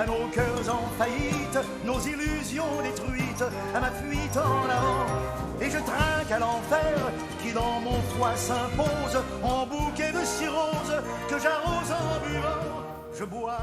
à nos cœurs en faillite, nos illusions détruites, à ma fuite en avant. Et je trinque à l'enfer qui dans mon foie s'impose en bouquet de cirrhose que j'arrose en buvant. Je bois.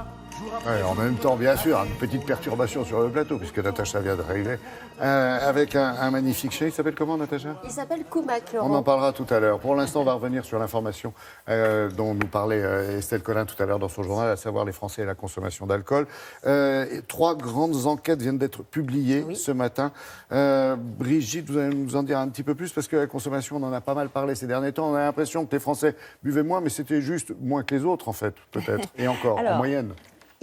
Ouais, en même temps, bien sûr, une petite perturbation sur le plateau, puisque Natacha vient d'arriver, avec un magnifique chien. Il s'appelle comment, Natacha? Il s'appelle Koumak, Laurent. On en parlera tout à l'heure. Pour l'instant, on va revenir sur l'information dont nous parlait Estelle Collin tout à l'heure dans son journal, à savoir les Français et la consommation d'alcool. 3 grandes enquêtes viennent d'être publiées ce matin. Brigitte, vous allez nous en dire un petit peu plus, parce que la consommation, on en a pas mal parlé ces derniers temps. On a l'impression que les Français buvaient moins, mais c'était juste moins que les autres, en fait, peut-être. Et encore, en moyenne.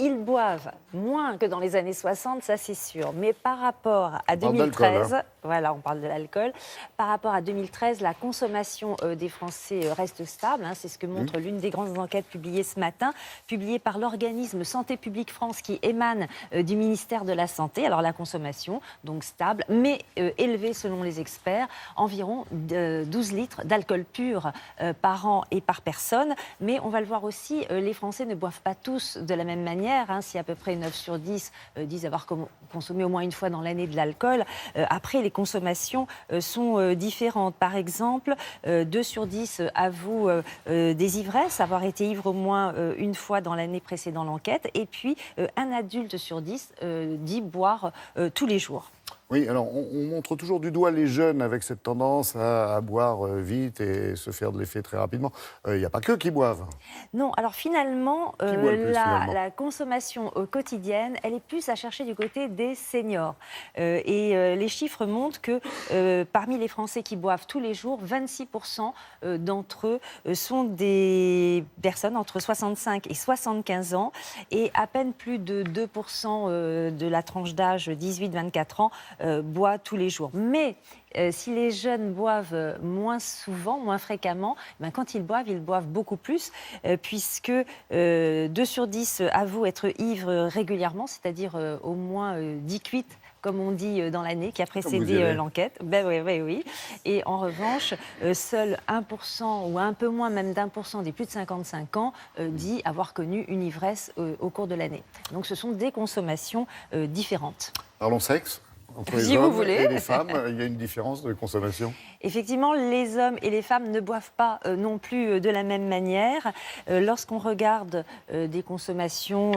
Ils boivent moins que dans les années 60, ça c'est sûr. Mais par rapport à 2013, voilà, on parle de l'alcool, par rapport à 2013, la consommation des Français reste stable. C'est ce que montre l'une des grandes enquêtes publiées ce matin, publiée par l'organisme Santé publique France qui émane du ministère de la Santé. Alors la consommation, donc stable, mais élevée selon les experts, environ 12 litres d'alcool pur par an et par personne. Mais on va le voir aussi, les Français ne boivent pas tous de la même manière. Si à peu près 9 sur 10 disent avoir consommé au moins une fois dans l'année de l'alcool, après les consommations sont différentes. Par exemple, 2 sur 10 avouent des ivresses, avoir été ivre au moins une fois dans l'année précédant l'enquête. Et puis, un adulte sur 10 dit boire tous les jours. Oui, alors on montre toujours du doigt les jeunes avec cette tendance à boire vite et se faire de l'effet très rapidement. Il n'y a pas qu'eux qui boivent. Non, alors finalement, la consommation quotidienne, elle est plus à chercher du côté des seniors. Les chiffres montrent que parmi les Français qui boivent tous les jours, 26% d'entre eux sont des personnes entre 65 et 75 ans et à peine plus de 2% de la tranche d'âge 18-24 ans boit tous les jours. Mais si les jeunes boivent moins souvent, moins fréquemment, quand ils boivent beaucoup plus, puisque 2 sur 10 avouent être ivres régulièrement, c'est-à-dire au moins 10 cuites, comme on dit dans l'année qui a précédé l'enquête. Oui. Et en revanche, seul 1% ou un peu moins même d'1% des plus de 55 ans dit avoir connu une ivresse au cours de l'année. Donc ce sont des consommations différentes. Parlons sexe. Entre les si hommes vous voulez. Et les femmes, il y a une différence de consommation? Effectivement, les hommes et les femmes ne boivent pas non plus de la même manière. Lorsqu'on regarde des consommations,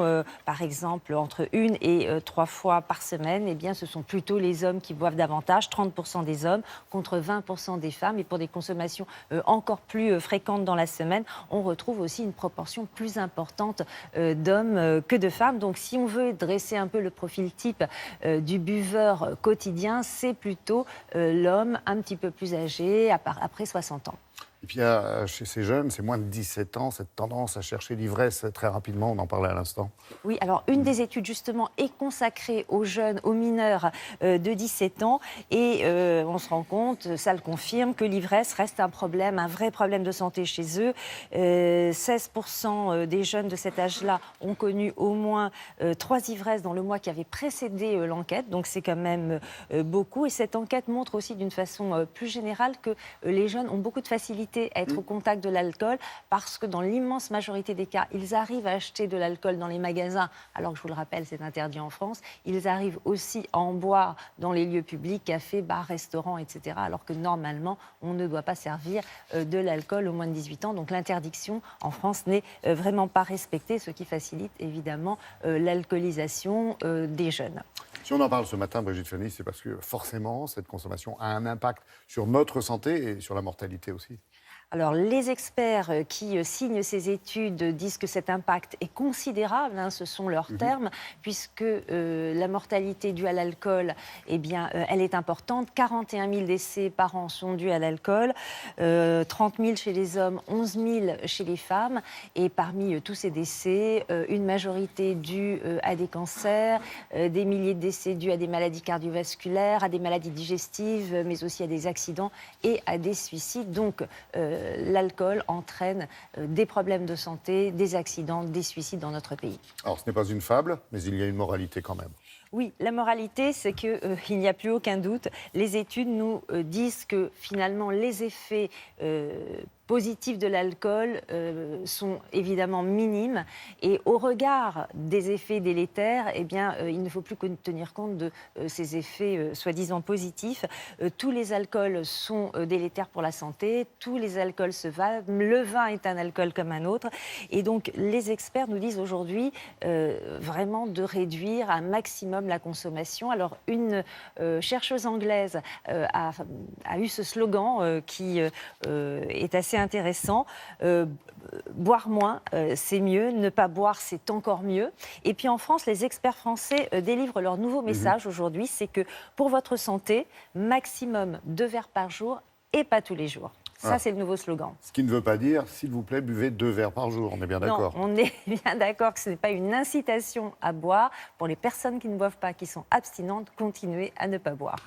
par exemple, entre 1 et 3 fois par semaine, eh bien, ce sont plutôt les hommes qui boivent davantage, 30% des hommes contre 20% des femmes. Et pour des consommations encore plus fréquentes dans la semaine, on retrouve aussi une proportion plus importante d'hommes que de femmes. Donc, si on veut dresser un peu le profil type du buveur quotidien, c'est plutôt l'homme un petit peu plus âgé, après 60 ans. Et puis, chez ces jeunes, c'est moins de 17 ans, cette tendance à chercher l'ivresse très rapidement, on en parlait à l'instant. Oui, alors une des études, justement, est consacrée aux jeunes, aux mineurs de 17 ans. Et on se rend compte, ça le confirme, que l'ivresse reste un problème, un vrai problème de santé chez eux. 16% des jeunes de cet âge-là ont connu au moins 3 ivresses dans le mois qui avait précédé l'enquête. Donc c'est quand même beaucoup. Et cette enquête montre aussi d'une façon plus générale que les jeunes ont beaucoup de facilité à être au contact de l'alcool parce que dans l'immense majorité des cas, ils arrivent à acheter de l'alcool dans les magasins, alors que je vous le rappelle, c'est interdit en France. Ils arrivent aussi à en boire dans les lieux publics, cafés, bars, restaurants, etc. Alors que normalement, on ne doit pas servir de l'alcool aux moins de 18 ans. Donc l'interdiction en France n'est vraiment pas respectée, ce qui facilite évidemment l'alcoolisation des jeunes. Si on en parle ce matin, Brigitte Fanny, c'est parce que forcément, cette consommation a un impact sur notre santé et sur la mortalité aussi. Alors, les experts qui signent ces études disent que cet impact est considérable, ce sont leurs termes, puisque la mortalité due à l'alcool, eh bien, elle est importante. 41 000 décès par an sont dus à l'alcool, 30 000 chez les hommes, 11 000 chez les femmes. Et parmi tous ces décès, une majorité due à des cancers, des milliers de décès dus à des maladies cardiovasculaires, à des maladies digestives, mais aussi à des accidents et à des suicides. Donc, l'alcool entraîne des problèmes de santé, des accidents, des suicides dans notre pays. Alors, ce n'est pas une fable, mais il y a une moralité quand même. Oui, la moralité, c'est qu'il n'y a plus aucun doute. Les études nous disent que finalement, les effets positifs de l'alcool sont évidemment minimes. Et au regard des effets délétères, eh bien, il ne faut plus tenir compte de ces effets soi-disant positifs. Tous les alcools sont délétères pour la santé, tous les alcools se valent. Le vin est un alcool comme un autre. Et donc, les experts nous disent aujourd'hui vraiment de réduire un maximum la consommation. Alors, une chercheuse anglaise a eu ce slogan qui est assez intéressant. Boire moins, c'est mieux. Ne pas boire, c'est encore mieux. Et puis en France, les experts français délivrent leur nouveau message aujourd'hui, c'est que pour votre santé, maximum 2 verres par jour et pas tous les jours. Ça, c'est le nouveau slogan. Ce qui ne veut pas dire, s'il vous plaît, buvez 2 verres par jour. On est bien d'accord. Non, on est bien d'accord que ce n'est pas une incitation à boire. Pour les personnes qui ne boivent pas, qui sont abstinentes, continuez à ne pas boire.